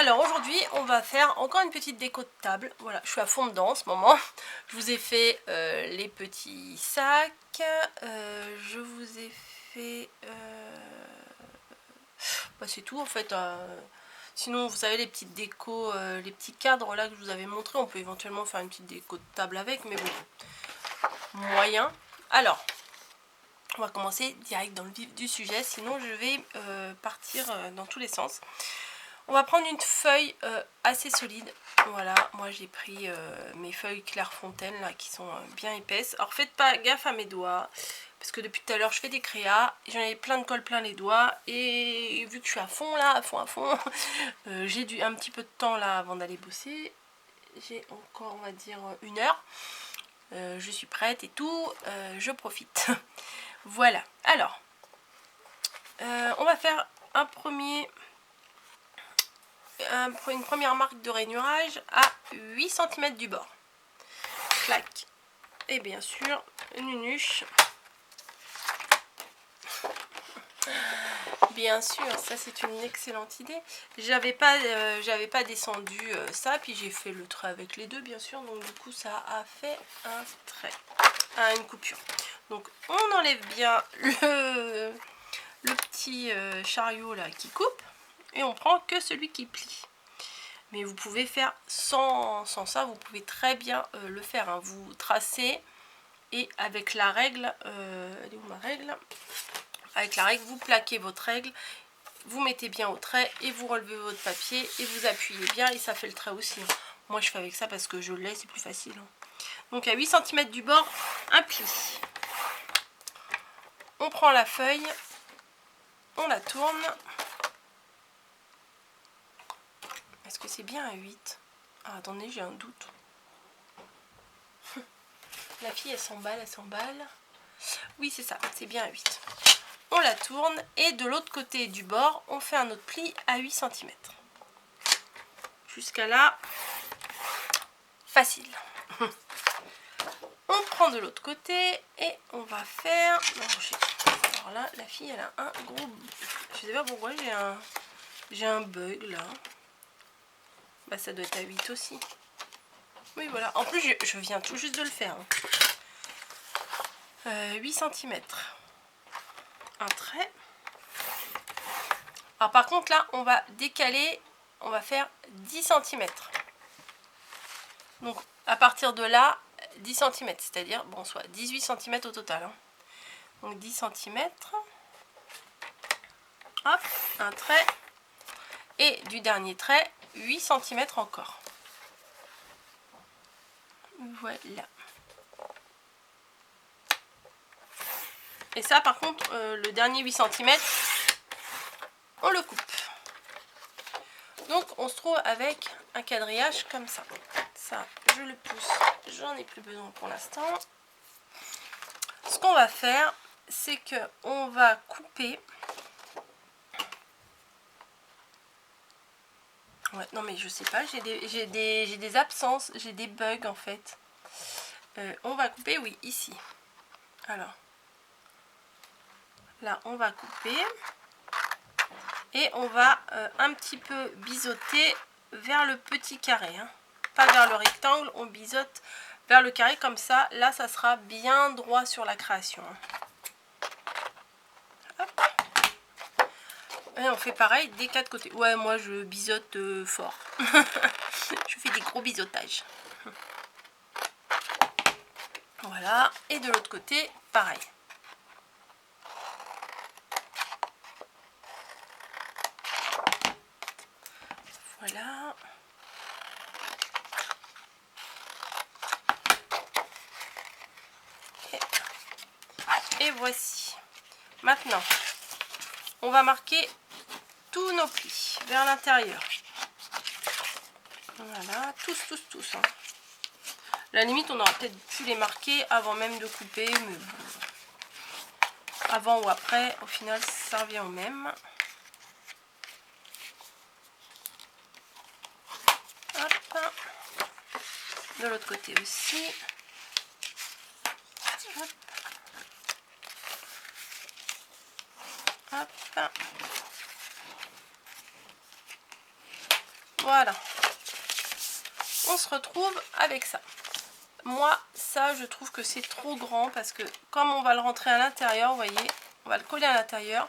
Alors aujourd'hui on va faire encore une petite déco de table. Voilà, je suis à fond dedans en ce moment. Je vous ai fait les petits sacs. Je vous ai fait... Bah, c'est tout en fait. Sinon vous savez les petites décos, les petits cadres là que je vous avais montré. On peut éventuellement faire une petite déco de table avec. Mais bon, moyen. Alors, on va commencer direct dans le vif du sujet. Sinon je vais partir dans tous les sens. On va prendre une feuille assez solide. Voilà, moi j'ai pris mes feuilles Clairefontaine là qui sont bien épaisses. Alors faites pas gaffe à mes doigts parce que depuis tout à l'heure je fais des créas. J'en ai plein de colle plein les doigts et vu que je suis à fond là, à fond, j'ai un petit peu de temps là avant d'aller bosser. J'ai encore on va dire 1 heure. Je suis prête et tout, je profite. Voilà, alors on va faire une première marque de rainurage à 8 cm du bord. Clac. Et bien sûr, une nunuche. Bien sûr, ça c'est une excellente idée. J'avais pas descendu ça, puis j'ai fait le trait avec les deux, bien sûr. Donc du coup, ça a fait un trait, une coupure. Donc on enlève bien le petit chariot là qui coupe et on prend que celui qui plie. Mais vous pouvez faire sans ça, vous pouvez très bien le faire. Hein. Vous tracez et avec la règle, elle est où ma règle? Avec la règle, vous plaquez votre règle, vous mettez bien au trait et vous relevez votre papier et vous appuyez bien et ça fait le trait aussi. Hein. Moi je fais avec ça parce que je l'ai, c'est plus facile. Hein. Donc à 8 cm du bord, un pli. On prend la feuille, on la tourne. Est-ce que c'est bien à 8? Ah, attendez, j'ai un doute. La fille, elle s'emballe, elle s'emballe. Oui, c'est ça, c'est bien à 8. On la tourne et de l'autre côté du bord, on fait un autre pli à 8 cm. Jusqu'à là, facile. On prend de l'autre côté et on va faire... Alors là, la fille, elle a un gros... Je sais pas pourquoi, j'ai un bug là. Bah, ça doit être à 8 aussi. Oui, voilà. En plus, je viens tout juste de le faire. Hein. 8 cm. Un trait. Alors par contre, là, on va décaler. On va faire 10 cm. Donc, à partir de là, 10 cm. C'est-à-dire, bon, soit 18 cm au total. Hein. Donc, 10 cm. Hop, un trait. Et du dernier trait, 8 cm encore. Voilà. Et ça, par contre, le dernier 8 cm, on le coupe. Donc, on se trouve avec un quadrillage comme ça. Ça, je le pousse. J'en ai plus besoin pour l'instant. Ce qu'on va faire, c'est que on va couper. Ouais, non, mais je sais pas, j'ai des absences, j'ai des bugs en fait. On va couper, oui, ici. Alors. Là, on va couper et on va un petit peu biseauter vers le petit carré. Hein. Pas vers le rectangle, on biseaute vers le carré comme ça. Là, ça sera bien droit sur la création. Hop. Et on fait pareil des 4 côtés. Ouais, moi, je biseaute fort. Je fais des gros biseautages. Voilà. Et de l'autre côté, pareil. Voilà. Et voici. Maintenant, on va marquer tous nos plis vers l'intérieur. Voilà, tous. Hein. À la limite, on aurait peut-être pu les marquer avant même de couper, mais bon. Avant ou après, au final, ça revient au même. Hop. De l'autre côté aussi. Hop. Hop. Voilà. On se retrouve avec ça. Moi, ça, je trouve que c'est trop grand parce que comme on va le rentrer à l'intérieur, vous voyez, on va le coller à l'intérieur.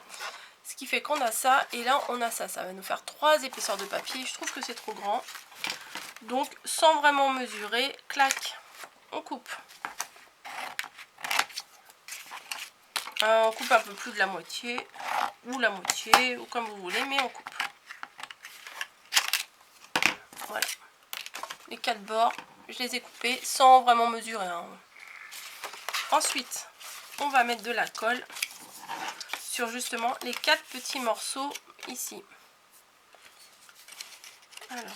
Ce qui fait qu'on a ça et là, on a ça. Ça va nous faire 3 épaisseurs de papier. Je trouve que c'est trop grand. Donc, sans vraiment mesurer, clac, on coupe. On coupe un peu plus de la moitié, ou comme vous voulez, mais on coupe. Voilà. Les 4 bords, je les ai coupés sans vraiment mesurer. Hein. Ensuite, on va mettre de la colle sur justement les 4 petits morceaux ici. Alors,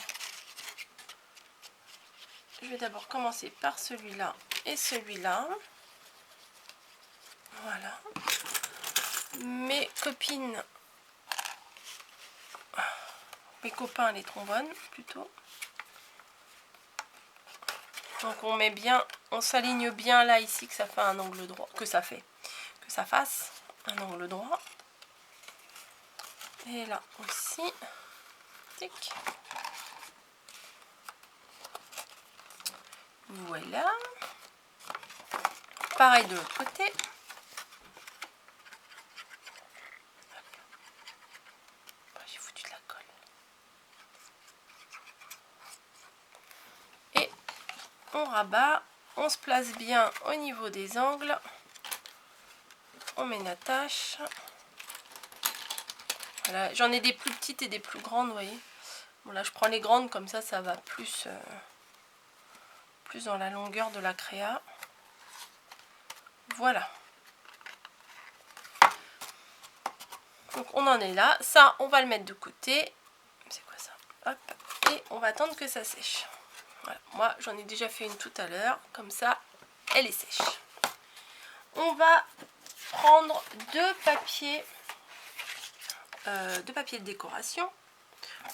je vais d'abord commencer par celui-là et celui-là. Voilà. Mes copines, mes copains les trombones plutôt. Donc on met bien, on s'aligne bien là ici que ça fait un angle droit, que ça fasse un angle droit. Et là aussi, tic. Voilà. Pareil de l'autre côté. J'ai foutu de la colle. Et on rabat, on se place bien au niveau des angles. On met une attache. Voilà, j'en ai des plus petites et des plus grandes, vous voyez. Bon là je prends les grandes comme ça va plus dans la longueur de la créa. Voilà. Donc on en est là. Ça, on va le mettre de côté. C'est quoi ça? Hop. Et on va attendre que ça sèche. Voilà. Moi, j'en ai déjà fait une tout à l'heure. Comme ça, elle est sèche. On va prendre deux papiers de décoration.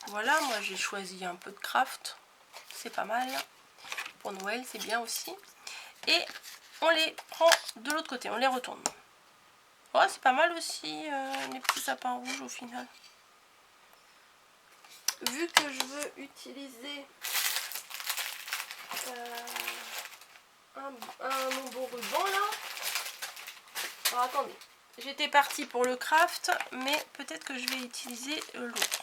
Voilà, moi j'ai choisi un peu de craft. C'est pas mal. Pour Noël, c'est bien aussi. Et on les prend de l'autre côté, on les retourne. Oh, c'est pas mal aussi, les petits sapins rouges au final. Vu que je veux utiliser mon beau ruban là. Alors attendez, j'étais partie pour le craft, mais peut-être que je vais utiliser l'autre.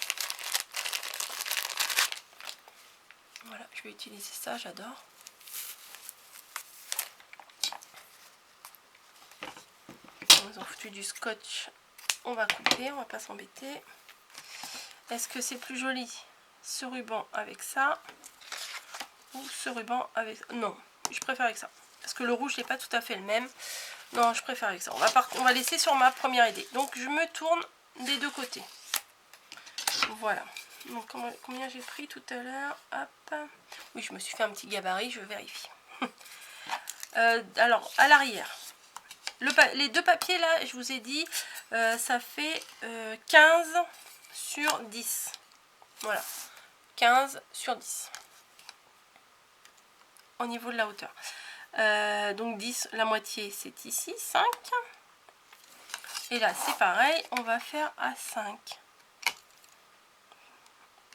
Voilà, je vais utiliser ça, j'adore. Ils ont foutu du scotch, on va couper, on va pas s'embêter. Est-ce que c'est plus joli ce ruban avec ça ou ce ruban avec... Non, je préfère avec ça. Parce que le rouge n'est pas tout à fait le même. Non, je préfère avec ça. On va laisser sur ma première idée. Donc je me tourne des deux côtés. Voilà. Donc combien j'ai pris tout à l'heure? Hop. Oui, je me suis fait un petit gabarit, je vérifie. Alors, à l'arrière. Les deux papiers là, je vous ai dit, ça fait 15 sur 10. Voilà. 15 sur 10. Au niveau de la hauteur. Donc 10, la moitié c'est ici, 5. Et là c'est pareil, on va faire à 5.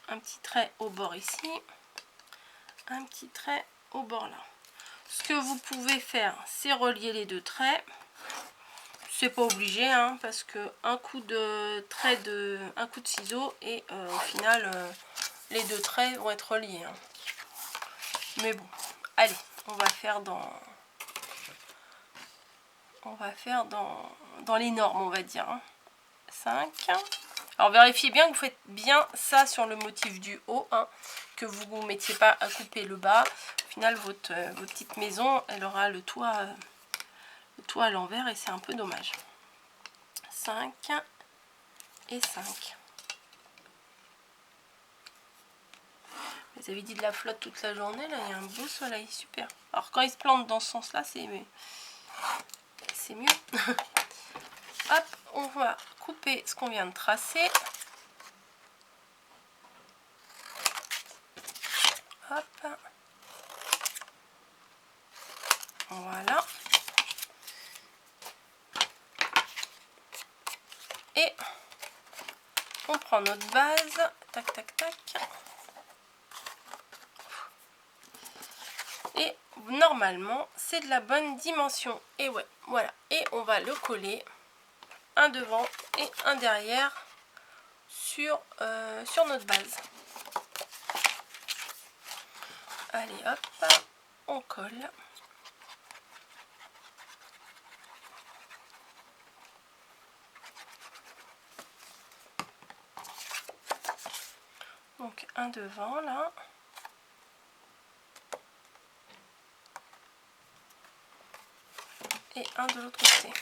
Un petit trait au bord ici. Un petit trait au bord là. Ce que vous pouvez faire, c'est relier les deux traits. C'est pas obligé, hein, parce que un coup de ciseau et au final les deux traits vont être reliés. Hein. Mais bon, allez, on va faire dans les normes, on va dire. Hein. 5. Alors vérifiez bien que vous faites bien ça sur le motif du haut, hein, que vous ne mettiez pas à couper le bas. Au final, votre petite maison, elle aura le toit à l'envers et c'est un peu dommage. 5 et 5. Vous avez dit de la flotte toute la journée, là il y a un beau soleil, super. Alors quand il se plante dans ce sens là, c'est mieux. Hop, on va couper ce qu'on vient de tracer. Hop. Voilà. Et on prend notre base. Tac, tac, tac. Et normalement c'est de la bonne dimension. Et ouais, voilà. Et on va le coller un devant et un derrière sur notre base. Allez hop, on colle. Donc un devant là. Et un de l'autre côté.